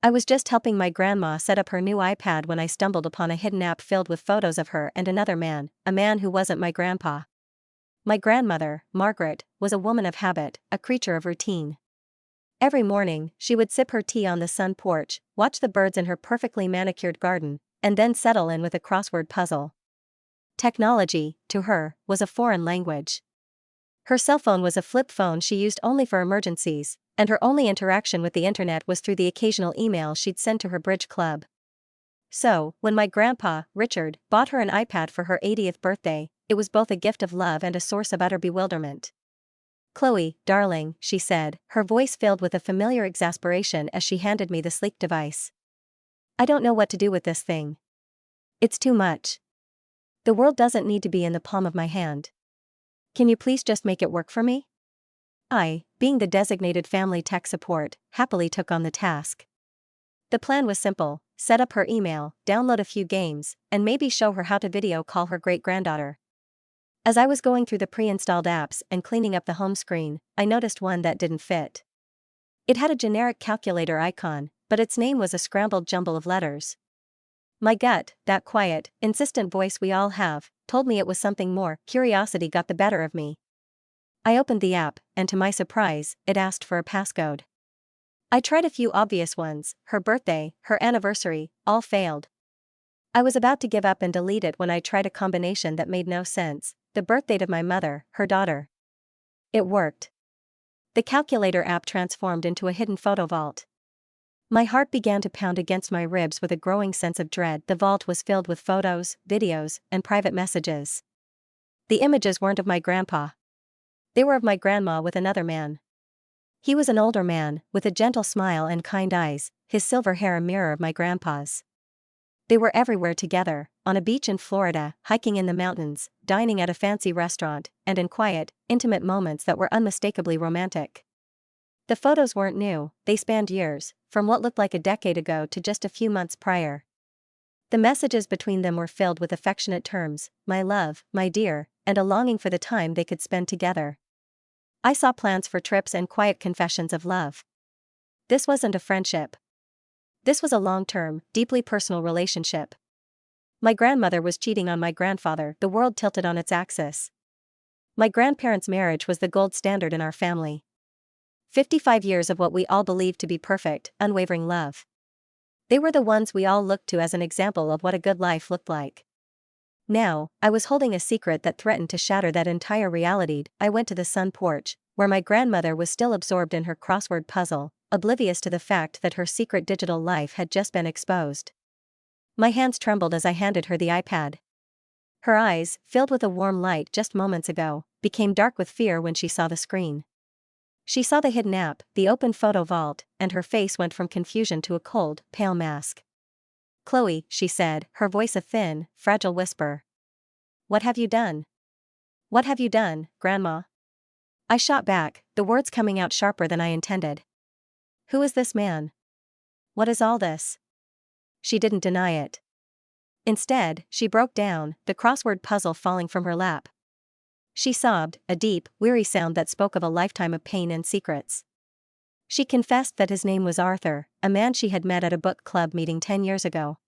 I was just helping my grandma set up her new iPad when I stumbled upon a hidden app filled with photos of her and another man, a man who wasn't my grandpa. My grandmother, Margaret, was a woman of habit, a creature of routine. Every morning, she would sip her tea on the sun porch, watch the birds in her perfectly manicured garden, and then settle in with a crossword puzzle. Technology, to her, was a foreign language. Her cell phone was a flip phone she used only for emergencies, and her only interaction with the internet was through the occasional email she'd send to her bridge club. So, when my grandpa, Richard, bought her an iPad for her 80th birthday, it was both a gift of love and a source of utter bewilderment. "Chloe, darling," she said, her voice filled with a familiar exasperation as she handed me the sleek device. "I don't know what to do with this thing. It's too much. The world doesn't need to be in the palm of my hand. Can you please just make it work for me?" I, being the designated family tech support, happily took on the task. The plan was simple: set up her email, download a few games, and maybe show her how to video call her great-granddaughter. As I was going through the pre-installed apps and cleaning up the home screen, I noticed one that didn't fit. It had a generic calculator icon, but its name was a scrambled jumble of letters. My gut, that quiet, insistent voice we all have, told me it was something more. Curiosity got the better of me. I opened the app, and to my surprise, it asked for a passcode. I tried a few obvious ones: her birthday, her anniversary, all failed. I was about to give up and delete it when I tried a combination that made no sense: the birthdate of my mother, her daughter. It worked. The calculator app transformed into a hidden photo vault. My heart began to pound against my ribs with a growing sense of dread. The vault was filled with photos, videos, and private messages. The images weren't of my grandpa. They were of my grandma with another man. He was an older man, with a gentle smile and kind eyes, his silver hair a mirror of my grandpa's. They were everywhere together: on a beach in Florida, hiking in the mountains, dining at a fancy restaurant, and in quiet, intimate moments that were unmistakably romantic. The photos weren't new, they spanned years, from what looked like a decade ago to just a few months prior. The messages between them were filled with affectionate terms: my love, my dear, and a longing for the time they could spend together. I saw plans for trips and quiet confessions of love. This wasn't a friendship. This was a long-term, deeply personal relationship. My grandmother was cheating on my grandfather. The world tilted on its axis. My grandparents' marriage was the gold standard in our family. 55 years of what we all believed to be perfect, unwavering love. They were the ones we all looked to as an example of what a good life looked like. Now, I was holding a secret that threatened to shatter that entire reality. I went to the sun porch, where my grandmother was still absorbed in her crossword puzzle, oblivious to the fact that her secret digital life had just been exposed. My hands trembled as I handed her the iPad. Her eyes, filled with a warm light just moments ago, became dark with fear when she saw the screen. She saw the hidden app, the open photo vault, and her face went from confusion to a cold, pale mask. "Chloe," she said, her voice a thin, fragile whisper. "What have you done? What have you done, Grandma?" I shot back, the words coming out sharper than I intended. "Who is this man? What is all this?" She didn't deny it. Instead, she broke down, the crossword puzzle falling from her lap. She sobbed, a deep, weary sound that spoke of a lifetime of pain and secrets. She confessed that his name was Arthur, a man she had met at a book club meeting 10 years ago.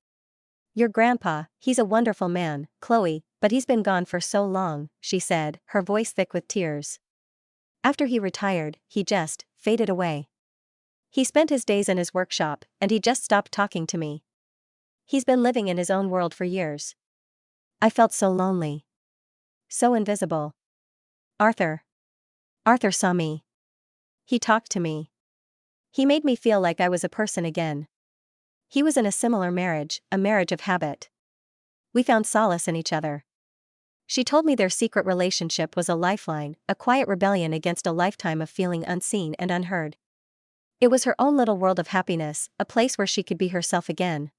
"Your grandpa, he's a wonderful man, Chloe, but he's been gone for so long," she said, her voice thick with tears. "After he retired, he just faded away. He spent his days in his workshop, and he just stopped talking to me. He's been living in his own world for years. I felt so lonely. So invisible. Arthur. Arthur saw me. He talked to me. He made me feel like I was a person again. He was in a similar marriage, a marriage of habit. We found solace in each other." She told me their secret relationship was a lifeline, a quiet rebellion against a lifetime of feeling unseen and unheard. It was her own little world of happiness, a place where she could be herself again.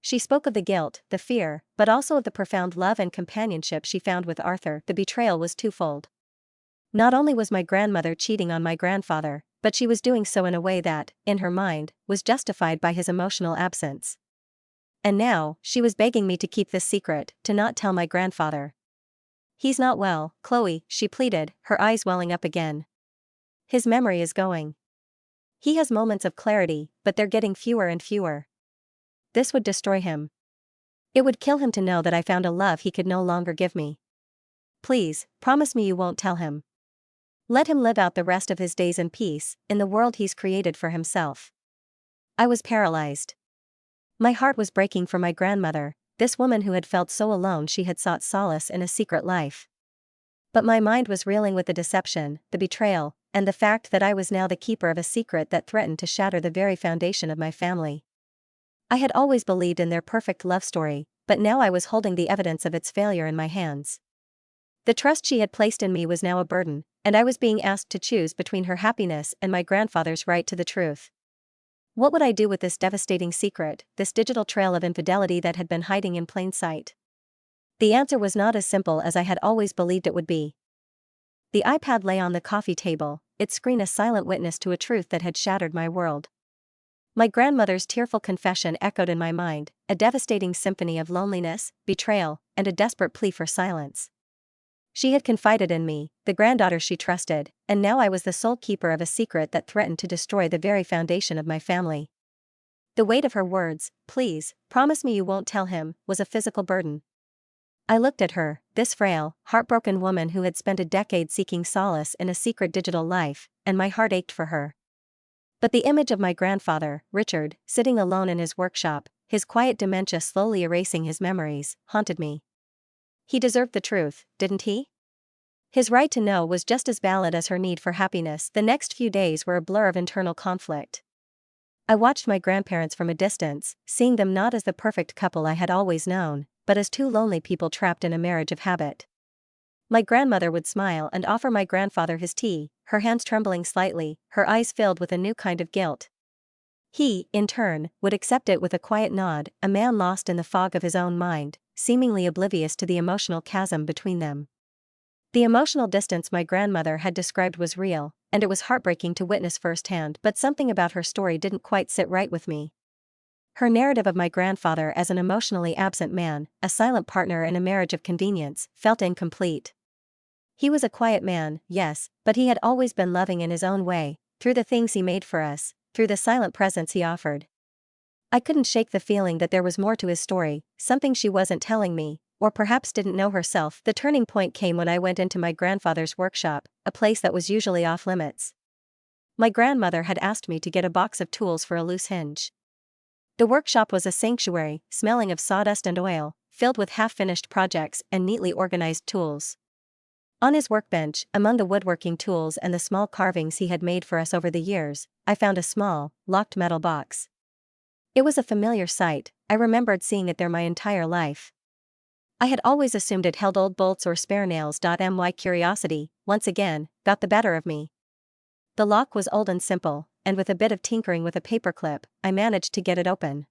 She spoke of the guilt, the fear, but also of the profound love and companionship she found with Arthur. The betrayal was twofold. Not only was my grandmother cheating on my grandfather, but she was doing so in a way that, in her mind, was justified by his emotional absence. And now, she was begging me to keep this secret, to not tell my grandfather. "He's not well, Chloe," she pleaded, her eyes welling up again. "His memory is going. He has moments of clarity, but they're getting fewer and fewer. This would destroy him. It would kill him to know that I found a love he could no longer give me. Please, promise me you won't tell him. Let him live out the rest of his days in peace, in the world he's created for himself. I was paralyzed. My heart was breaking for my grandmother, this woman who had felt so alone she had sought solace in a secret life. But my mind was reeling with the deception, the betrayal, and the fact that I was now the keeper of a secret that threatened to shatter the very foundation of my family. I had always believed in their perfect love story, but now I was holding the evidence of its failure in my hands. The trust she had placed in me was now a burden, and I was being asked to choose between her happiness and my grandfather's right to the truth. What would I do with this devastating secret, this digital trail of infidelity that had been hiding in plain sight? The answer was not as simple as I had always believed it would be. The iPad lay on the coffee table, its screen a silent witness to a truth that had shattered my world. My grandmother's tearful confession echoed in my mind, a devastating symphony of loneliness, betrayal, and a desperate plea for silence. She had confided in me, the granddaughter she trusted, and now I was the sole keeper of a secret that threatened to destroy the very foundation of my family. The weight of her words, "Please, promise me you won't tell him," was a physical burden. I looked at her, this frail, heartbroken woman who had spent a decade seeking solace in a secret digital life, and my heart ached for her. But the image of my grandfather, Richard, sitting alone in his workshop, his quiet dementia slowly erasing his memories, haunted me. He deserved the truth, didn't he? His right to know was just as valid as her need for happiness. The next few days were a blur of internal conflict. I watched my grandparents from a distance, seeing them not as the perfect couple I had always known, but as two lonely people trapped in a marriage of habit. My grandmother would smile and offer my grandfather his tea, her hands trembling slightly, her eyes filled with a new kind of guilt. He, in turn, would accept it with a quiet nod, a man lost in the fog of his own mind, seemingly oblivious to the emotional chasm between them. The emotional distance my grandmother had described was real, and it was heartbreaking to witness firsthand, but something about her story didn't quite sit right with me. Her narrative of my grandfather as an emotionally absent man, a silent partner in a marriage of convenience, felt incomplete. He was a quiet man, yes, but he had always been loving in his own way, through the things he made for us, through the silent presence he offered. I couldn't shake the feeling that there was more to his story, something she wasn't telling me, or perhaps didn't know herself. The turning point came when I went into my grandfather's workshop, a place that was usually off limits. My grandmother had asked me to get a box of tools for a loose hinge. The workshop was a sanctuary, smelling of sawdust and oil, filled with half-finished projects and neatly organized tools. On his workbench, among the woodworking tools and the small carvings he had made for us over the years, I found a small, locked metal box. It was a familiar sight, I remembered seeing it there my entire life. I had always assumed it held old bolts or spare nails. My curiosity, once again, got the better of me. The lock was old and simple, and with a bit of tinkering with a paperclip, I managed to get it open.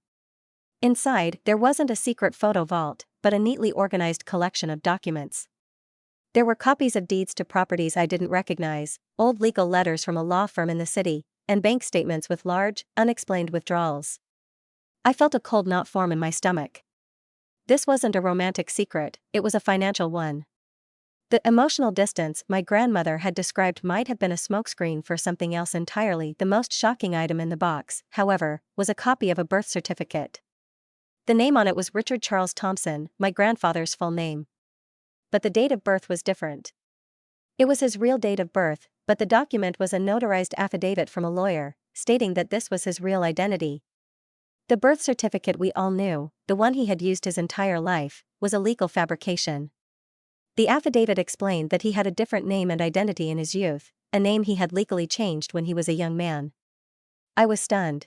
Inside, there wasn't a secret photo vault, but a neatly organized collection of documents. There were copies of deeds to properties I didn't recognize, old legal letters from a law firm in the city, and bank statements with large, unexplained withdrawals. I felt a cold knot form in my stomach. This wasn't a romantic secret, it was a financial one. The emotional distance my grandmother had described might have been a smokescreen for something else entirely. The most shocking item in the box, however, was a copy of a birth certificate. The name on it was Richard Charles Thompson, my grandfather's full name. But the date of birth was different. It was his real date of birth, but the document was a notarized affidavit from a lawyer, stating that this was his real identity. The birth certificate we all knew, the one he had used his entire life, was a legal fabrication. The affidavit explained that he had a different name and identity in his youth, a name he had legally changed when he was a young man. I was stunned.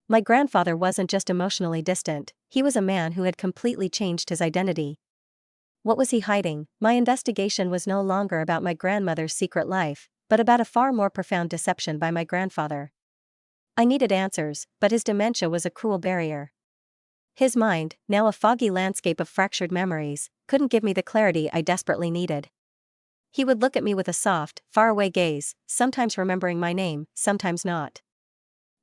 My grandfather wasn't just emotionally distant, he was a man who had completely changed his identity. What was he hiding? My investigation was no longer about my grandmother's secret life, but about a far more profound deception by my grandfather. I needed answers, but his dementia was a cruel barrier. His mind, now a foggy landscape of fractured memories, couldn't give me the clarity I desperately needed. He would look at me with a soft, faraway gaze, sometimes remembering my name, sometimes not.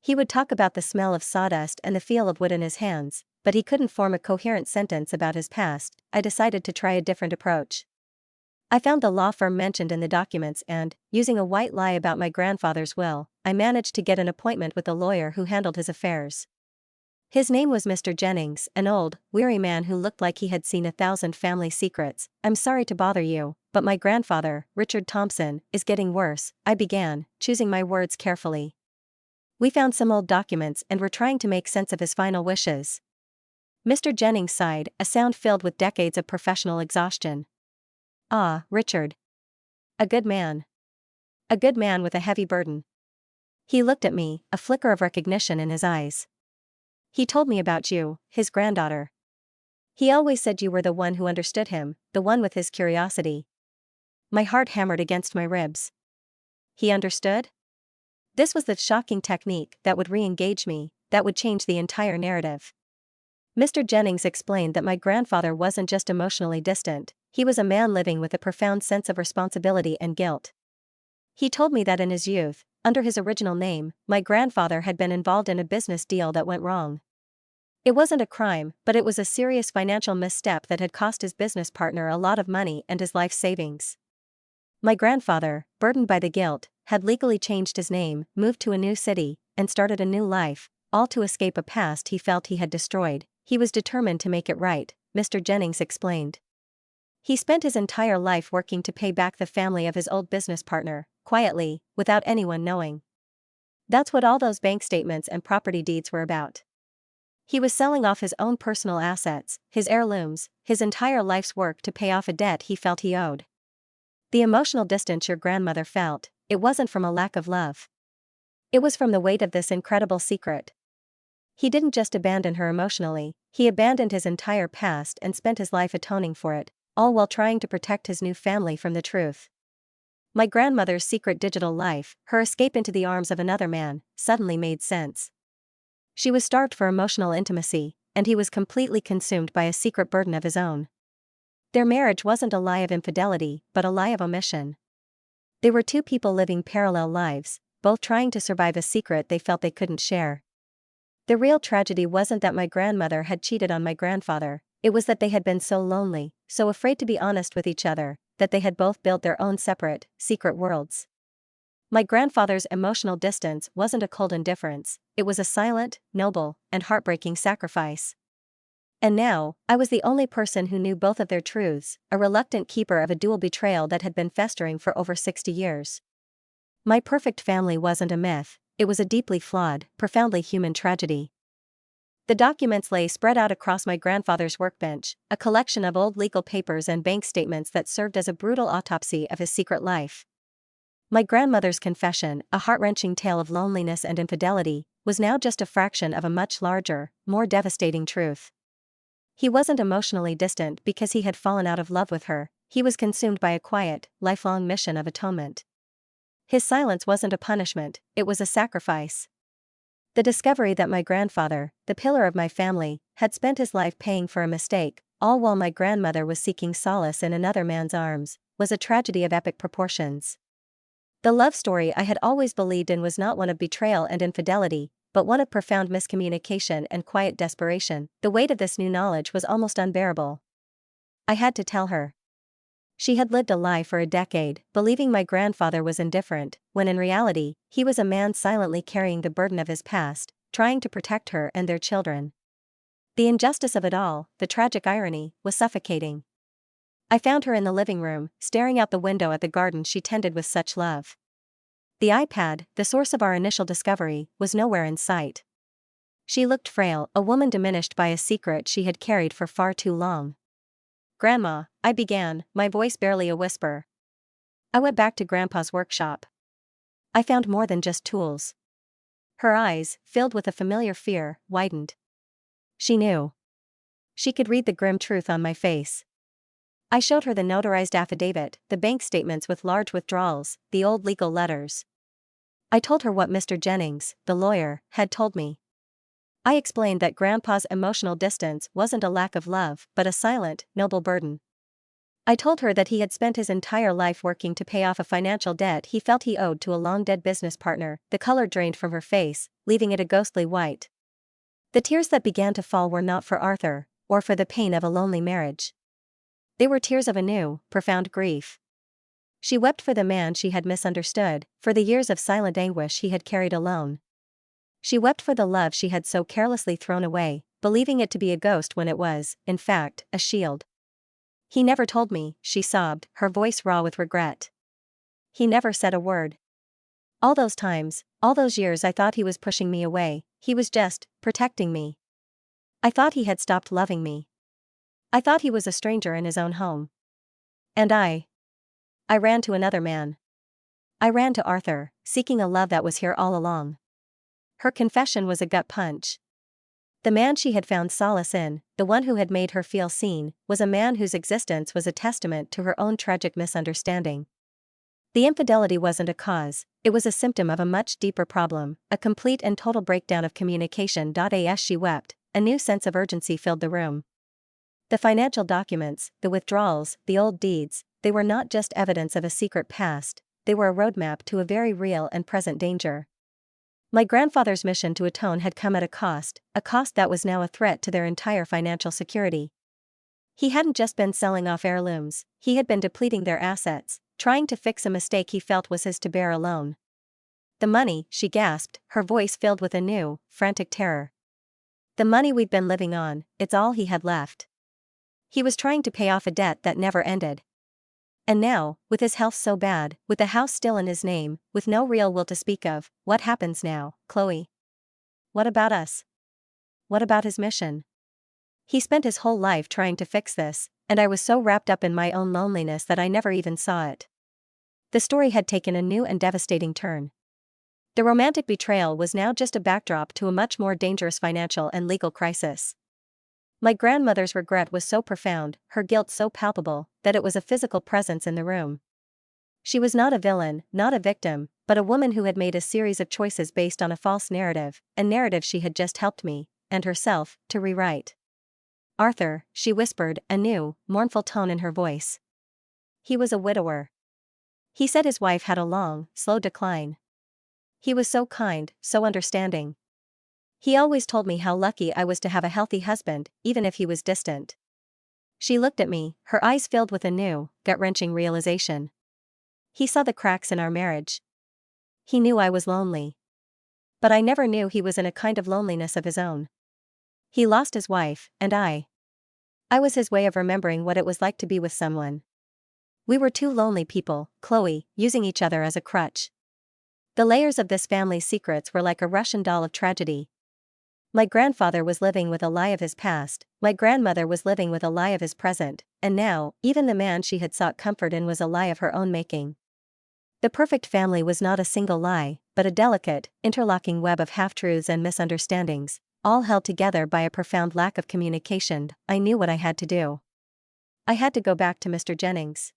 He would talk about the smell of sawdust and the feel of wood in his hands, but he couldn't form a coherent sentence about his past. I decided to try a different approach. I found the law firm mentioned in the documents and, using a white lie about my grandfather's will, I managed to get an appointment with the lawyer who handled his affairs. His name was Mr. Jennings, an old, weary man who looked like he had seen 1,000 family secrets. "I'm sorry to bother you, but my grandfather, Richard Thompson, is getting worse," I began, choosing my words carefully. "We found some old documents and we're trying to make sense of his final wishes." Mr. Jennings sighed, a sound filled with decades of professional exhaustion. "Ah, Richard. A good man. A good man with a heavy burden." He looked at me, a flicker of recognition in his eyes. "He told me about you, his granddaughter. He always said you were the one who understood him, the one with his curiosity." My heart hammered against my ribs. He understood? This was the shocking technique that would re-engage me, that would change the entire narrative. Mr. Jennings explained that my grandfather wasn't just emotionally distant, he was a man living with a profound sense of responsibility and guilt. He told me that in his youth, under his original name, my grandfather had been involved in a business deal that went wrong. It wasn't a crime, but it was a serious financial misstep that had cost his business partner a lot of money and his life savings. My grandfather, burdened by the guilt, had legally changed his name, moved to a new city, and started a new life, all to escape a past he felt he had destroyed. He was determined to make it right, Mr. Jennings explained. He spent his entire life working to pay back the family of his old business partner, quietly, without anyone knowing. That's what all those bank statements and property deeds were about. He was selling off his own personal assets, his heirlooms, his entire life's work to pay off a debt he felt he owed. The emotional distance your grandmother felt, it wasn't from a lack of love. It was from the weight of this incredible secret. He didn't just abandon her emotionally, he abandoned his entire past and spent his life atoning for it, all while trying to protect his new family from the truth. My grandmother's secret digital life, her escape into the arms of another man, suddenly made sense. She was starved for emotional intimacy, and he was completely consumed by a secret burden of his own. Their marriage wasn't a lie of infidelity, but a lie of omission. They were two people living parallel lives, both trying to survive a secret they felt they couldn't share. The real tragedy wasn't that my grandmother had cheated on my grandfather, it was that they had been so lonely, so afraid to be honest with each other, that they had both built their own separate, secret worlds. My grandfather's emotional distance wasn't a cold indifference, it was a silent, noble, and heartbreaking sacrifice. And now, I was the only person who knew both of their truths, a reluctant keeper of a dual betrayal that had been festering for over 60 years. My perfect family wasn't a myth, it was a deeply flawed, profoundly human tragedy. The documents lay spread out across my grandfather's workbench, a collection of old legal papers and bank statements that served as a brutal autopsy of his secret life. My grandmother's confession, a heart-wrenching tale of loneliness and infidelity, was now just a fraction of a much larger, more devastating truth. He wasn't emotionally distant because he had fallen out of love with her, he was consumed by a quiet, lifelong mission of atonement. His silence wasn't a punishment, it was a sacrifice. The discovery that my grandfather, the pillar of my family, had spent his life paying for a mistake, all while my grandmother was seeking solace in another man's arms, was a tragedy of epic proportions. The love story I had always believed in was not one of betrayal and infidelity, but one of profound miscommunication and quiet desperation. The weight of this new knowledge was almost unbearable. I had to tell her. She had lived a lie for a decade, believing my grandfather was indifferent, when in reality, he was a man silently carrying the burden of his past, trying to protect her and their children. The injustice of it all, the tragic irony, was suffocating. I found her in the living room, staring out the window at the garden she tended with such love. The iPad, the source of our initial discovery, was nowhere in sight. She looked frail, a woman diminished by a secret she had carried for far too long. "Grandma," I began, my voice barely a whisper. "I went back to Grandpa's workshop. I found more than just tools." Her eyes, filled with a familiar fear, widened. She knew. She could read the grim truth on my face. I showed her the notarized affidavit, the bank statements with large withdrawals, the old legal letters. I told her what Mr. Jennings, the lawyer, had told me. I explained that Grandpa's emotional distance wasn't a lack of love, but a silent, noble burden. I told her that he had spent his entire life working to pay off a financial debt he felt he owed to a long-dead business partner. The color drained from her face, leaving it a ghostly white. The tears that began to fall were not for Arthur, or for the pain of a lonely marriage. They were tears of a new, profound grief. She wept for the man she had misunderstood, for the years of silent anguish he had carried alone. She wept for the love she had so carelessly thrown away, believing it to be a ghost when it was, in fact, a shield. "He never told me," she sobbed, her voice raw with regret. "He never said a word. All those times, all those years I thought he was pushing me away, he was just protecting me. I thought he had stopped loving me. I thought he was a stranger in his own home. And I ran to another man. I ran to Arthur, seeking a love that was here all along." Her confession was a gut punch. The man she had found solace in, the one who had made her feel seen, was a man whose existence was a testament to her own tragic misunderstanding. The infidelity wasn't a cause, it was a symptom of a much deeper problem, a complete and total breakdown of communication. As she wept, a new sense of urgency filled the room. The financial documents, the withdrawals, the old deeds, they were not just evidence of a secret past, they were a roadmap to a very real and present danger. My grandfather's mission to atone had come at a cost that was now a threat to their entire financial security. He hadn't just been selling off heirlooms, he had been depleting their assets, trying to fix a mistake he felt was his to bear alone. "The money," she gasped, her voice filled with a new, frantic terror. "The money we'd been living on, it's all he had left. He was trying to pay off a debt that never ended. And now, with his health so bad, with the house still in his name, with no real will to speak of, what happens now, Chloe? What about us? What about his mission? He spent his whole life trying to fix this, and I was so wrapped up in my own loneliness that I never even saw it." The story had taken a new and devastating turn. The romantic betrayal was now just a backdrop to a much more dangerous financial and legal crisis. My grandmother's regret was so profound, her guilt so palpable, that it was a physical presence in the room. She was not a villain, not a victim, but a woman who had made a series of choices based on a false narrative, a narrative she had just helped me, and herself, to rewrite. "Arthur," she whispered, a new, mournful tone in her voice. "He was a widower. He said his wife had a long, slow decline. He was so kind, so understanding. He always told me how lucky I was to have a healthy husband, even if he was distant." She looked at me, her eyes filled with a new, gut-wrenching realization. "He saw the cracks in our marriage. He knew I was lonely. But I never knew he was in a kind of loneliness of his own. He lost his wife, and I was his way of remembering what it was like to be with someone. We were two lonely people, Chloe, using each other as a crutch." The layers of this family's secrets were like a Russian doll of tragedy. My grandfather was living with a lie of his past, my grandmother was living with a lie of his present, and now, even the man she had sought comfort in was a lie of her own making. The perfect family was not a single lie, but a delicate, interlocking web of half-truths and misunderstandings, all held together by a profound lack of communication. I knew what I had to do. I had to go back to Mr. Jennings.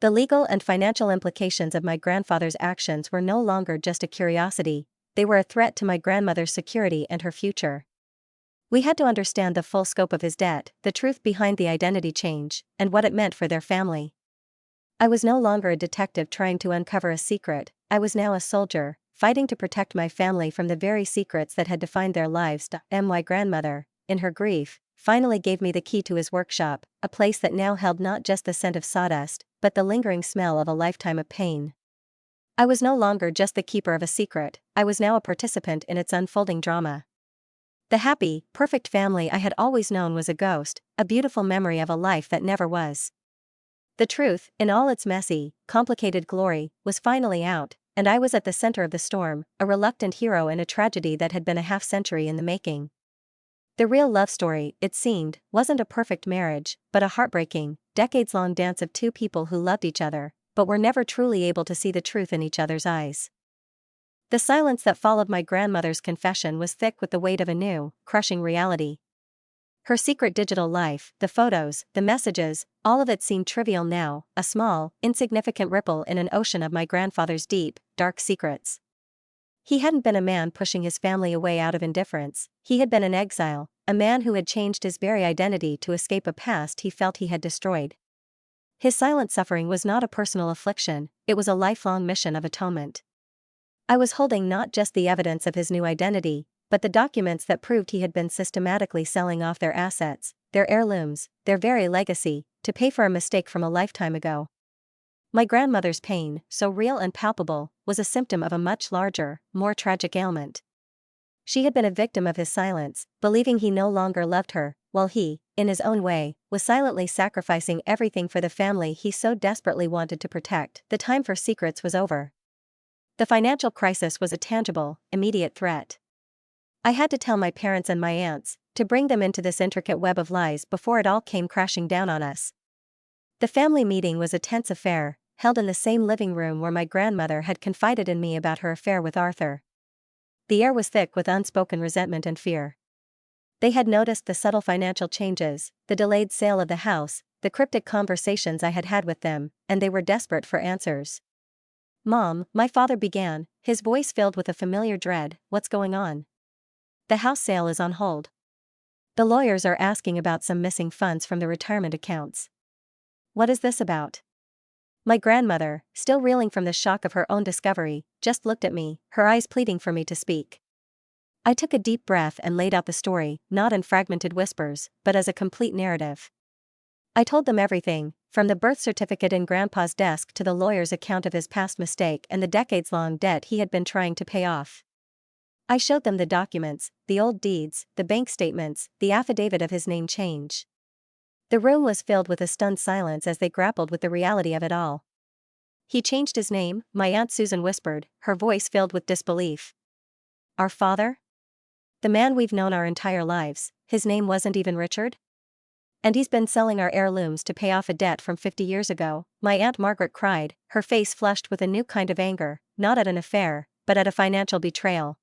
The legal and financial implications of my grandfather's actions were no longer just a curiosity, they were a threat to my grandmother's security and her future. We had to understand the full scope of his debt, the truth behind the identity change, and what it meant for their family. I was no longer a detective trying to uncover a secret, I was now a soldier, fighting to protect my family from the very secrets that had defined their lives. My grandmother, in her grief, finally gave me the key to his workshop, a place that now held not just the scent of sawdust, but the lingering smell of a lifetime of pain. I was no longer just the keeper of a secret, I was now a participant in its unfolding drama. The happy, perfect family I had always known was a ghost, a beautiful memory of a life that never was. The truth, in all its messy, complicated glory, was finally out, and I was at the center of the storm, a reluctant hero in a tragedy that had been a half-century in the making. The real love story, it seemed, wasn't a perfect marriage, but a heartbreaking, decades-long dance of two people who loved each other, but were never truly able to see the truth in each other's eyes. The silence that followed my grandmother's confession was thick with the weight of a new, crushing reality. Her secret digital life, the photos, the messages, all of it seemed trivial now, a small, insignificant ripple in an ocean of my grandfather's deep, dark secrets. He hadn't been a man pushing his family away out of indifference, he had been an exile, a man who had changed his very identity to escape a past he felt he had destroyed. His silent suffering was not a personal affliction, it was a lifelong mission of atonement. I was holding not just the evidence of his new identity, but the documents that proved he had been systematically selling off their assets, their heirlooms, their very legacy, to pay for a mistake from a lifetime ago. My grandmother's pain, so real and palpable, was a symptom of a much larger, more tragic ailment. She had been a victim of his silence, believing he no longer loved her, while he, in his own way, was silently sacrificing everything for the family he so desperately wanted to protect. The time for secrets was over. The financial crisis was a tangible, immediate threat. I had to tell my parents and my aunts, to bring them into this intricate web of lies before it all came crashing down on us. The family meeting was a tense affair, held in the same living room where my grandmother had confided in me about her affair with Arthur. The air was thick with unspoken resentment and fear. They had noticed the subtle financial changes, the delayed sale of the house, the cryptic conversations I had had with them, and they were desperate for answers. "Mom," my father began, his voice filled with a familiar dread, "what's going on?" "The house sale is on hold. The lawyers are asking about some missing funds from the retirement accounts." "What is this about?" My grandmother, still reeling from the shock of her own discovery, just looked at me, her eyes pleading for me to speak. I took a deep breath and laid out the story, not in fragmented whispers, but as a complete narrative. I told them everything, from the birth certificate in Grandpa's desk to the lawyer's account of his past mistake and the decades-long debt he had been trying to pay off. I showed them the documents, the old deeds, the bank statements, the affidavit of his name change. The room was filled with a stunned silence as they grappled with the reality of it all. "He changed his name," my Aunt Susan whispered, her voice filled with disbelief. "Our father? The man we've known our entire lives, his name wasn't even Richard? And he's been selling our heirlooms to pay off a debt from 50 years ago," my Aunt Margaret cried, her face flushed with a new kind of anger, not at an affair, but at a financial betrayal.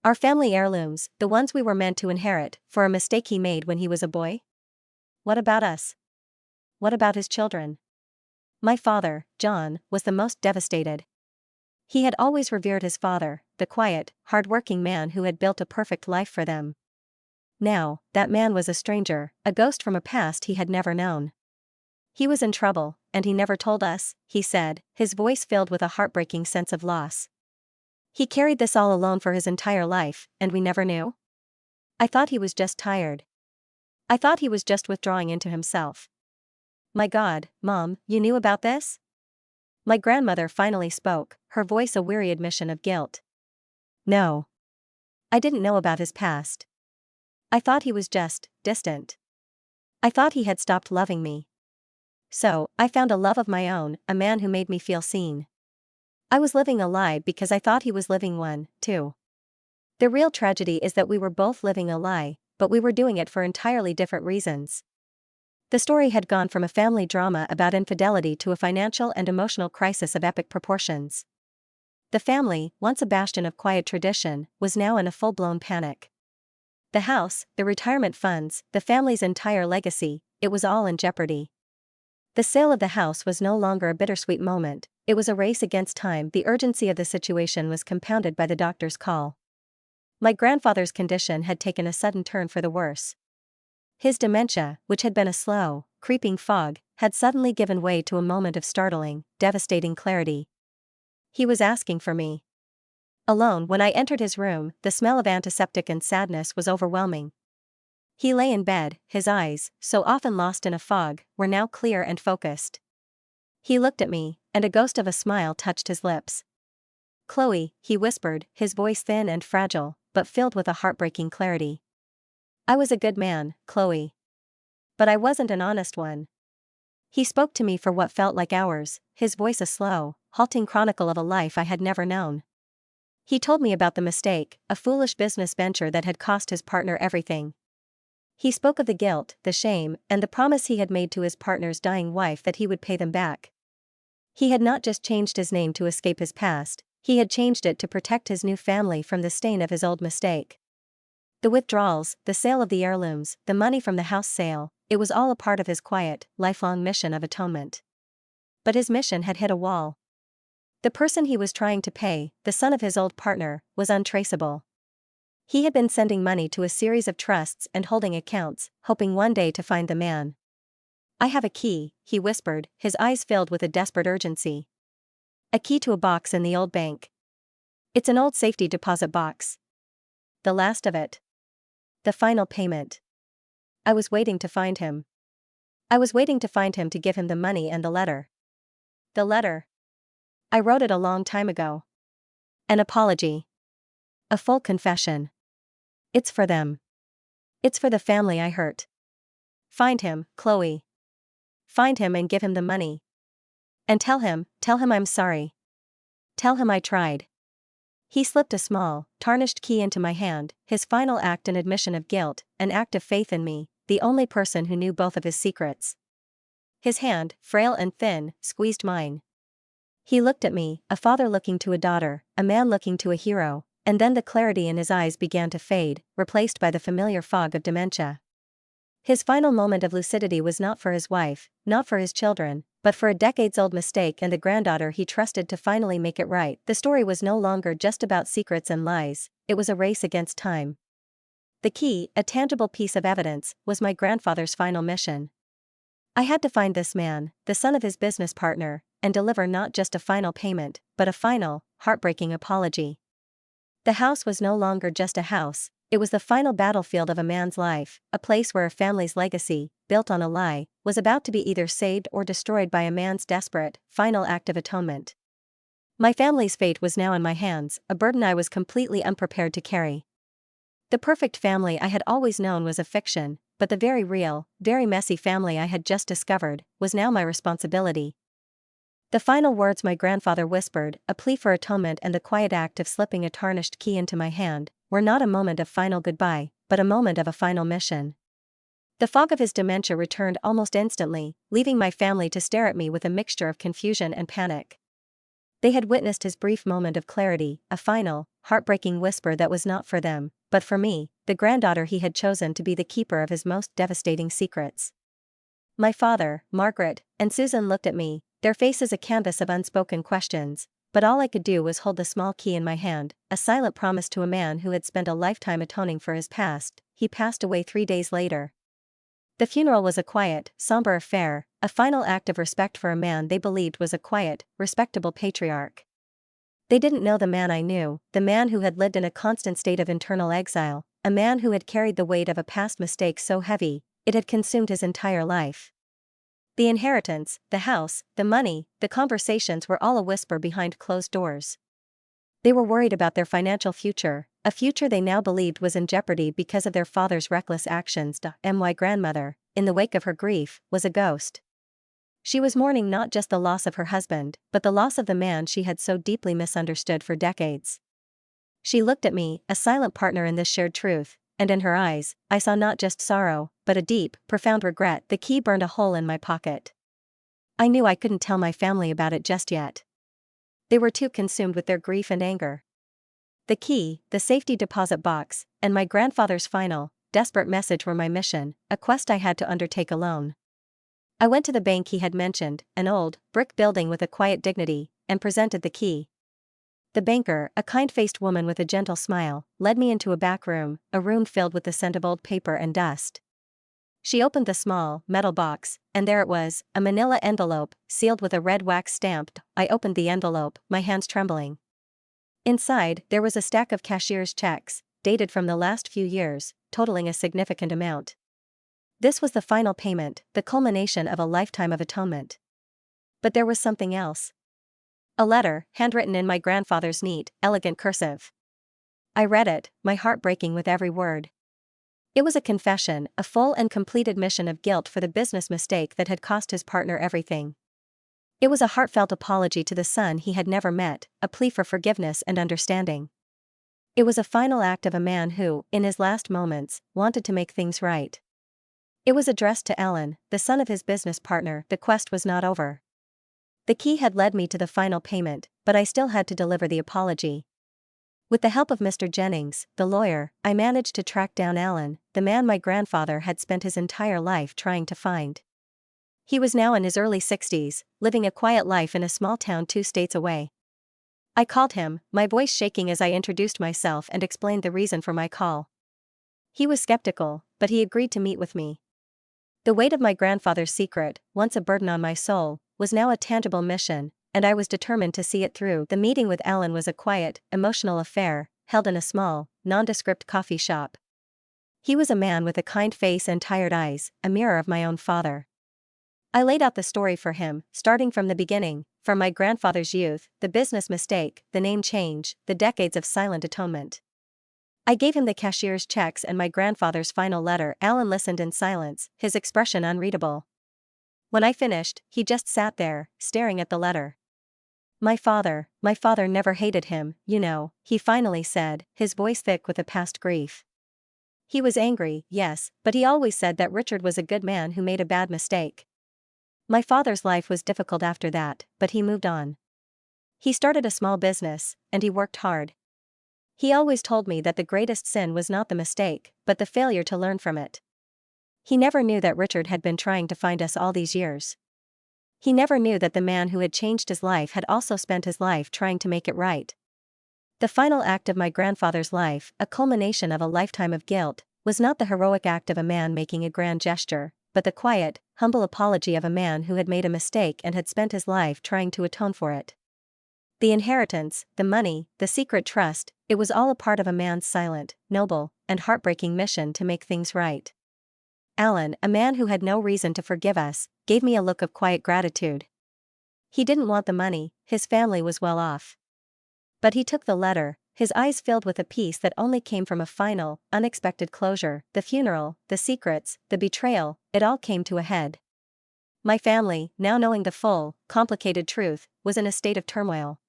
"Our family heirlooms, the ones we were meant to inherit, for a mistake he made when he was a boy? What about us? What about his children?" My father, John, was the most devastated. He had always revered his father, the quiet, hard-working man who had built a perfect life for them. Now, that man was a stranger, a ghost from a past he had never known. "He was in trouble, and he never told us," he said, his voice filled with a heartbreaking sense of loss. "He carried this all alone for his entire life, and we never knew? I thought he was just tired. I thought he was just withdrawing into himself." "My God, Mom, you knew about this?" My grandmother finally spoke, her voice a weary admission of guilt. "No. I didn't know about his past. I thought he was just distant. I thought he had stopped loving me. So, I found a love of my own, a man who made me feel seen. I was living a lie because I thought he was living one, too. The real tragedy is that we were both living a lie, but we were doing it for entirely different reasons." The story had gone from a family drama about infidelity to a financial and emotional crisis of epic proportions. The family, once a bastion of quiet tradition, was now in a full-blown panic. The house, the retirement funds, the family's entire legacy, it was all in jeopardy. The sale of the house was no longer a bittersweet moment, it was a race against time. The urgency of the situation was compounded by the doctor's call. My grandfather's condition had taken a sudden turn for the worse. His dementia, which had been a slow, creeping fog, had suddenly given way to a moment of startling, devastating clarity. He was asking for me. Alone, when I entered his room, the smell of antiseptic and sadness was overwhelming. He lay in bed, his eyes, so often lost in a fog, were now clear and focused. He looked at me, and a ghost of a smile touched his lips. "Chloe," he whispered, his voice thin and fragile, but filled with a heartbreaking clarity. "I was a good man, Chloe. But I wasn't an honest one." He spoke to me for what felt like hours, his voice a slow, halting chronicle of a life I had never known. He told me about the mistake, a foolish business venture that had cost his partner everything. He spoke of the guilt, the shame, and the promise he had made to his partner's dying wife that he would pay them back. He had not just changed his name to escape his past, he had changed it to protect his new family from the stain of his old mistake. The withdrawals, the sale of the heirlooms, the money from the house sale, it was all a part of his quiet, lifelong mission of atonement. But his mission had hit a wall. The person he was trying to pay, the son of his old partner, was untraceable. He had been sending money to a series of trusts and holding accounts, hoping one day to find the man. "I have a key," he whispered, his eyes filled with a desperate urgency. "A key to a box in the old bank. It's an old safety deposit box. The last of it. The final payment. I was waiting to find him. I was waiting to find him to give him the money and the letter." The letter. I wrote it a long time ago. An apology. A full confession. It's for them. It's for the family I hurt. Find him, Chloe. Find him and give him the money. And tell him I'm sorry. Tell him I tried. He slipped a small, tarnished key into my hand, his final act an admission of guilt, an act of faith in me, the only person who knew both of his secrets. His hand, frail and thin, squeezed mine. He looked at me, a father looking to a daughter, a man looking to a hero, and then the clarity in his eyes began to fade, replaced by the familiar fog of dementia. His final moment of lucidity was not for his wife, not for his children, but for a decades-old mistake and the granddaughter he trusted to finally make it right. The story was no longer just about secrets and lies, it was a race against time. The key, a tangible piece of evidence, was my grandfather's final mission. I had to find this man, the son of his business partner, and deliver not just a final payment, but a final, heartbreaking apology. The house was no longer just a house, it was the final battlefield of a man's life, a place where a family's legacy, built on a lie, was about to be either saved or destroyed by a man's desperate, final act of atonement. My family's fate was now in my hands, a burden I was completely unprepared to carry. The perfect family I had always known was a fiction, but the very real, very messy family I had just discovered, was now my responsibility. The final words my grandfather whispered, a plea for atonement and the quiet act of slipping a tarnished key into my hand, were not a moment of final goodbye, but a moment of a final mission. The fog of his dementia returned almost instantly, leaving my family to stare at me with a mixture of confusion and panic. They had witnessed his brief moment of clarity, a final, heartbreaking whisper that was not for them, but for me, the granddaughter he had chosen to be the keeper of his most devastating secrets. My father, Margaret, and Susan looked at me, their faces a canvas of unspoken questions, but all I could do was hold the small key in my hand, a silent promise to a man who had spent a lifetime atoning for his past. He passed away 3 days later. The funeral was a quiet, somber affair, a final act of respect for a man they believed was a quiet, respectable patriarch. They didn't know the man I knew, the man who had lived in a constant state of internal exile, a man who had carried the weight of a past mistake so heavy, it had consumed his entire life. The inheritance, the house, the money, the conversations were all a whisper behind closed doors. They were worried about their financial future, a future they now believed was in jeopardy because of their father's reckless actions. My grandmother, in the wake of her grief, was a ghost. She was mourning not just the loss of her husband, but the loss of the man she had so deeply misunderstood for decades. She looked at me, a silent partner in this shared truth, and in her eyes, I saw not just sorrow, but a deep, profound regret. The key burned a hole in my pocket. I knew I couldn't tell my family about it just yet. They were too consumed with their grief and anger. The key, the safety deposit box, and my grandfather's final, desperate message were my mission, a quest I had to undertake alone. I went to the bank he had mentioned, an old, brick building with a quiet dignity, and presented the key. The banker, a kind-faced woman with a gentle smile, led me into a back room, a room filled with the scent of old paper and dust. She opened the small, metal box, and there it was, a manila envelope, sealed with a red wax stamp. I opened the envelope, my hands trembling. Inside, there was a stack of cashier's checks, dated from the last few years, totaling a significant amount. This was the final payment, the culmination of a lifetime of atonement. But there was something else. A letter, handwritten in my grandfather's neat, elegant cursive. I read it, my heart breaking with every word. It was a confession, a full and complete admission of guilt for the business mistake that had cost his partner everything. It was a heartfelt apology to the son he had never met, a plea for forgiveness and understanding. It was a final act of a man who, in his last moments, wanted to make things right. It was addressed to Alan, the son of his business partner. The quest was not over. The key had led me to the final payment, but I still had to deliver the apology. With the help of Mr. Jennings, the lawyer, I managed to track down Alan, the man my grandfather had spent his entire life trying to find. He was now in his early 60s, living a quiet life in a small town 2 states away. I called him, my voice shaking as I introduced myself and explained the reason for my call. He was skeptical, but he agreed to meet with me. The weight of my grandfather's secret, once a burden on my soul, was now a tangible mission, and I was determined to see it through. The meeting with Alan was a quiet, emotional affair, held in a small, nondescript coffee shop. He was a man with a kind face and tired eyes, a mirror of my own father. I laid out the story for him, starting from the beginning, from my grandfather's youth, the business mistake, the name change, the decades of silent atonement. I gave him the cashier's checks and my grandfather's final letter. Alan listened in silence, his expression unreadable. When I finished, he just sat there, staring at the letter. My father never hated him, you know, he finally said, his voice thick with a past grief. He was angry, yes, but he always said that Richard was a good man who made a bad mistake. My father's life was difficult after that, but he moved on. He started a small business, and he worked hard. He always told me that the greatest sin was not the mistake, but the failure to learn from it. He never knew that Richard had been trying to find us all these years. He never knew that the man who had changed his life had also spent his life trying to make it right. The final act of my grandfather's life, a culmination of a lifetime of guilt, was not the heroic act of a man making a grand gesture, but the quiet, humble apology of a man who had made a mistake and had spent his life trying to atone for it. The inheritance, the money, the secret trust, it was all a part of a man's silent, noble, and heartbreaking mission to make things right. Alan, a man who had no reason to forgive us, gave me a look of quiet gratitude. He didn't want the money, his family was well off. But he took the letter, his eyes filled with a peace that only came from a final, unexpected closure. The funeral, the secrets, the betrayal, it all came to a head. My family, now knowing the full, complicated truth, was in a state of turmoil.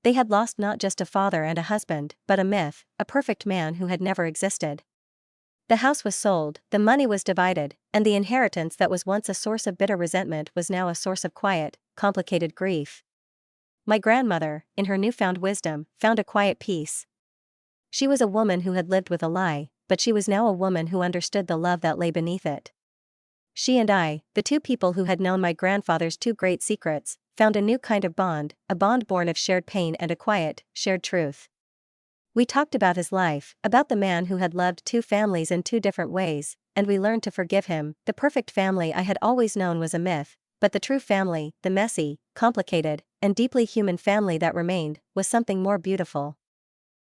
They had lost not just a father and a husband, but a myth, a perfect man who had never existed. The house was sold, the money was divided, and the inheritance that was once a source of bitter resentment was now a source of quiet, complicated grief. My grandmother, in her newfound wisdom, found a quiet peace. She was a woman who had lived with a lie, but she was now a woman who understood the love that lay beneath it. She and I, the two people who had known my grandfather's two great secrets, found a new kind of bond, a bond born of shared pain and a quiet, shared truth. We talked about his life, about the man who had loved two families in two different ways, and we learned to forgive him. The perfect family I had always known was a myth, but the true family, the messy, complicated, and deeply human family that remained, was something more beautiful.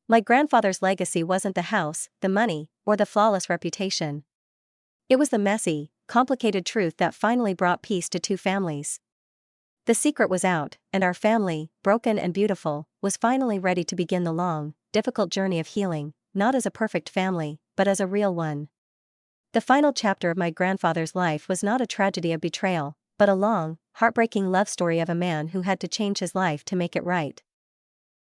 My grandfather's legacy wasn't the house, the money, or the flawless reputation. It was the messy, complicated truth that finally brought peace to two families. The secret was out, and our family, broken and beautiful, was finally ready to begin the long, difficult journey of healing, not as a perfect family, but as a real one. The final chapter of my grandfather's life was not a tragedy of betrayal, but a long, heartbreaking love story of a man who had to change his life to make it right.